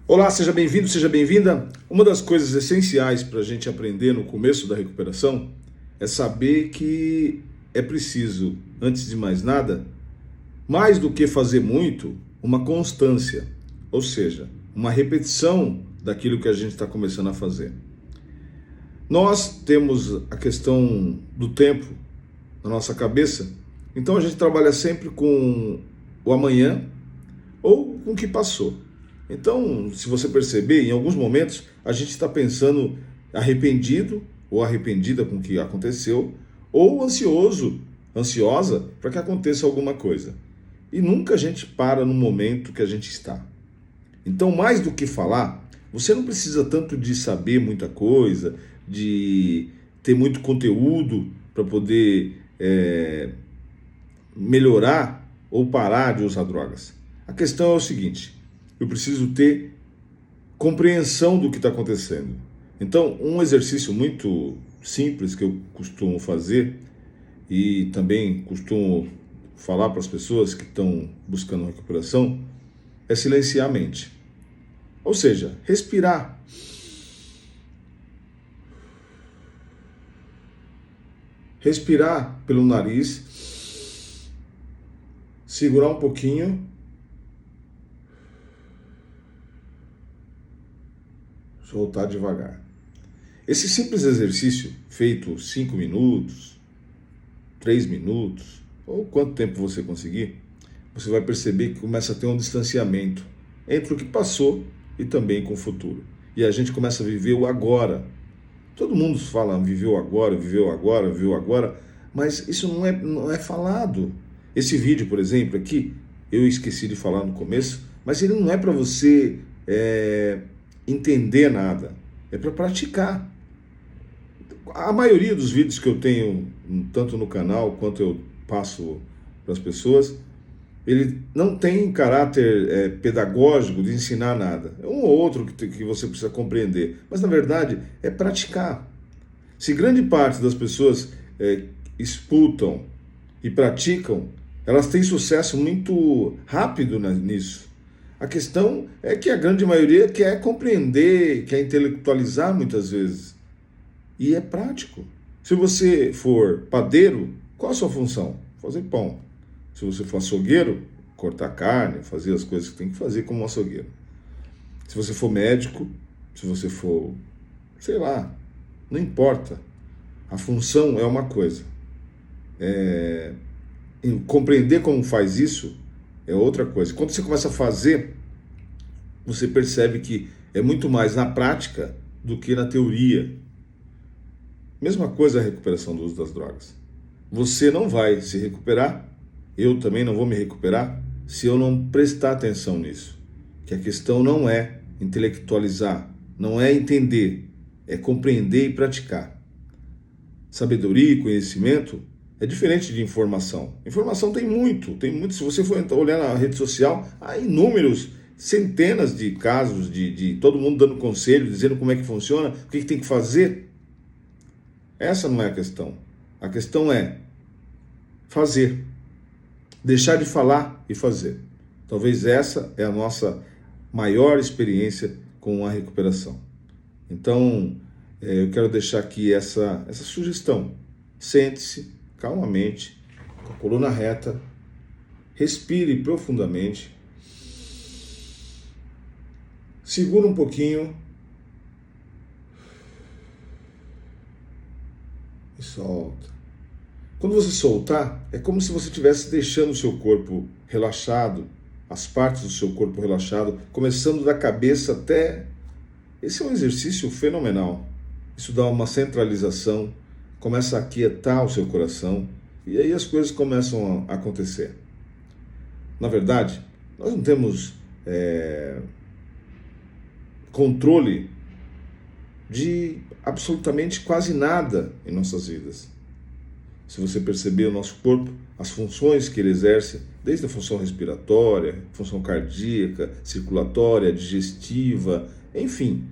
Olá, seja bem-vindo, seja bem-vinda. Uma das coisas essenciais para a gente aprender no começo da recuperação é saber que é preciso, antes de mais do que fazer muito, uma constância, ou seja, uma repetição daquilo que a gente está começando a fazer. Nós temos a questão do tempo na nossa cabeça, então a gente trabalha sempre com o amanhã ou com o que passou. Então, se você perceber, em alguns momentos a gente está pensando arrependido ou arrependida com o que aconteceu, ou ansioso, ansiosa para que aconteça alguma coisa. E nunca a gente para no momento que a gente está. Então, mais do que falar, você não precisa tanto de saber muita coisa, de ter muito conteúdo para poder melhorar ou parar de usar drogas. A questão é o seguinte: eu preciso ter compreensão do que está acontecendo. Então, um exercício muito simples que eu costumo fazer e também costumo falar para as pessoas que estão buscando recuperação é silenciar a mente. Ou seja, respirar. Respirar pelo nariz, segurar um pouquinho, soltar devagar. Esse simples exercício, feito 5 minutos, 3 minutos, ou quanto tempo você conseguir, você vai perceber que começa a ter um distanciamento entre o que passou e também com o futuro. E a gente começa a viver o agora. Todo mundo fala viveu agora, viveu agora, viveu agora, mas isso não é falado. Esse vídeo, por exemplo, aqui, eu esqueci de falar no começo, mas ele não é para você entender nada, é para praticar. A maioria dos vídeos que eu tenho, tanto no canal quanto eu passo para as pessoas, ele não tem caráter pedagógico de ensinar nada. É um ou outro que você precisa compreender, mas na verdade é praticar. Se grande parte das pessoas escutam e praticam, elas têm sucesso muito rápido nisso. A questão é que a grande maioria quer compreender, quer intelectualizar muitas vezes. E é prático. Se você for padeiro, qual a sua função? Fazer pão. Se você for açougueiro, cortar carne, fazer as coisas que tem que fazer como um açougueiro. Se você for médico, se você for, sei lá, não importa. A função é uma coisa. Compreender como faz isso é outra coisa. Quando você começa a fazer, você percebe que é muito mais na prática do que na teoria. Mesma coisa a recuperação do uso das drogas. Você não vai se recuperar, eu também não vou me recuperar, se eu não prestar atenção nisso. Que a questão não é intelectualizar, não é entender, é compreender e praticar. Sabedoria e conhecimento é diferente de informação. Informação tem muito. Se você for olhar na rede social, há inúmeros, centenas de casos de todo mundo dando conselho, dizendo como é que funciona, o que tem que fazer. Essa não é a questão. A questão é fazer. Deixar de falar e fazer. Talvez essa é a nossa maior experiência com a recuperação. Então, eu quero deixar aqui essa sugestão. Sente-se calmamente, com a coluna reta, respire profundamente, segura um pouquinho e solta. Quando você soltar, é como se você estivesse deixando o seu corpo relaxado, as partes do seu corpo relaxado, começando da cabeça até... Esse é um exercício fenomenal. Isso dá uma centralização, começa a aquietar o seu coração e aí as coisas começam a acontecer. Na verdade, nós não temos controle de absolutamente quase nada em nossas vidas. Se você perceber o nosso corpo, as funções que ele exerce, desde a função respiratória, função cardíaca, circulatória, digestiva, enfim,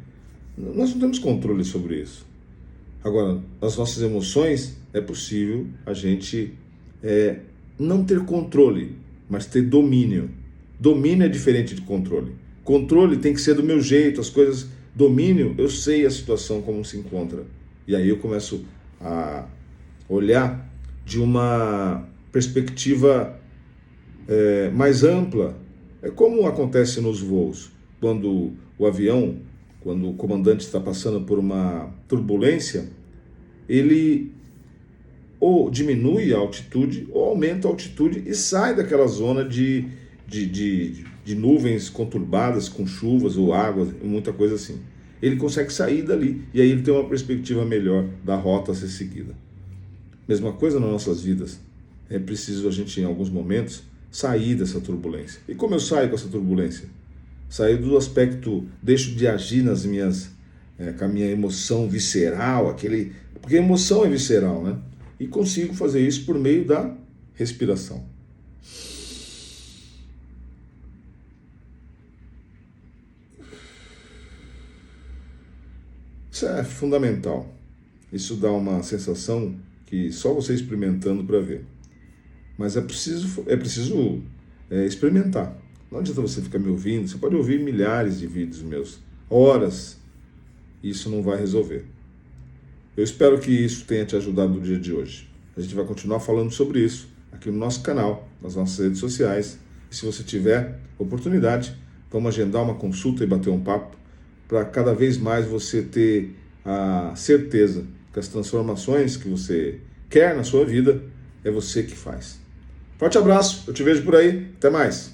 nós não temos controle sobre isso. Agora, nas nossas emoções, é possível a gente não ter controle, mas ter domínio. Domínio é diferente de controle. Controle tem que ser do meu jeito, as coisas, domínio, eu sei a situação como se encontra. E aí eu começo a olhar de uma perspectiva mais ampla. É como acontece nos voos, quando o avião, quando o comandante está passando por uma turbulência, ele ou diminui a altitude ou aumenta a altitude e sai daquela zona de nuvens conturbadas com chuvas ou águas, muita coisa assim. Ele consegue sair dali e aí ele tem uma perspectiva melhor da rota a ser seguida. Mesma coisa nas nossas vidas. É preciso a gente, em alguns momentos, sair dessa turbulência. E como eu saio com essa turbulência? Sair do aspecto, deixo de agir nas minhas, com a minha emoção visceral, porque a emoção é visceral, né? E consigo fazer isso por meio da respiração. Isso é fundamental. Isso dá uma sensação que só você experimentando para ver. Mas é preciso experimentar. Não adianta você ficar me ouvindo, você pode ouvir milhares de vídeos meus, horas, e isso não vai resolver. Eu espero que isso tenha te ajudado no dia de hoje. A gente vai continuar falando sobre isso aqui no nosso canal, nas nossas redes sociais. E se você tiver oportunidade, vamos agendar uma consulta e bater um papo para cada vez mais você ter a certeza que as transformações que você quer na sua vida é você que faz. Forte abraço, eu te vejo por aí, até mais.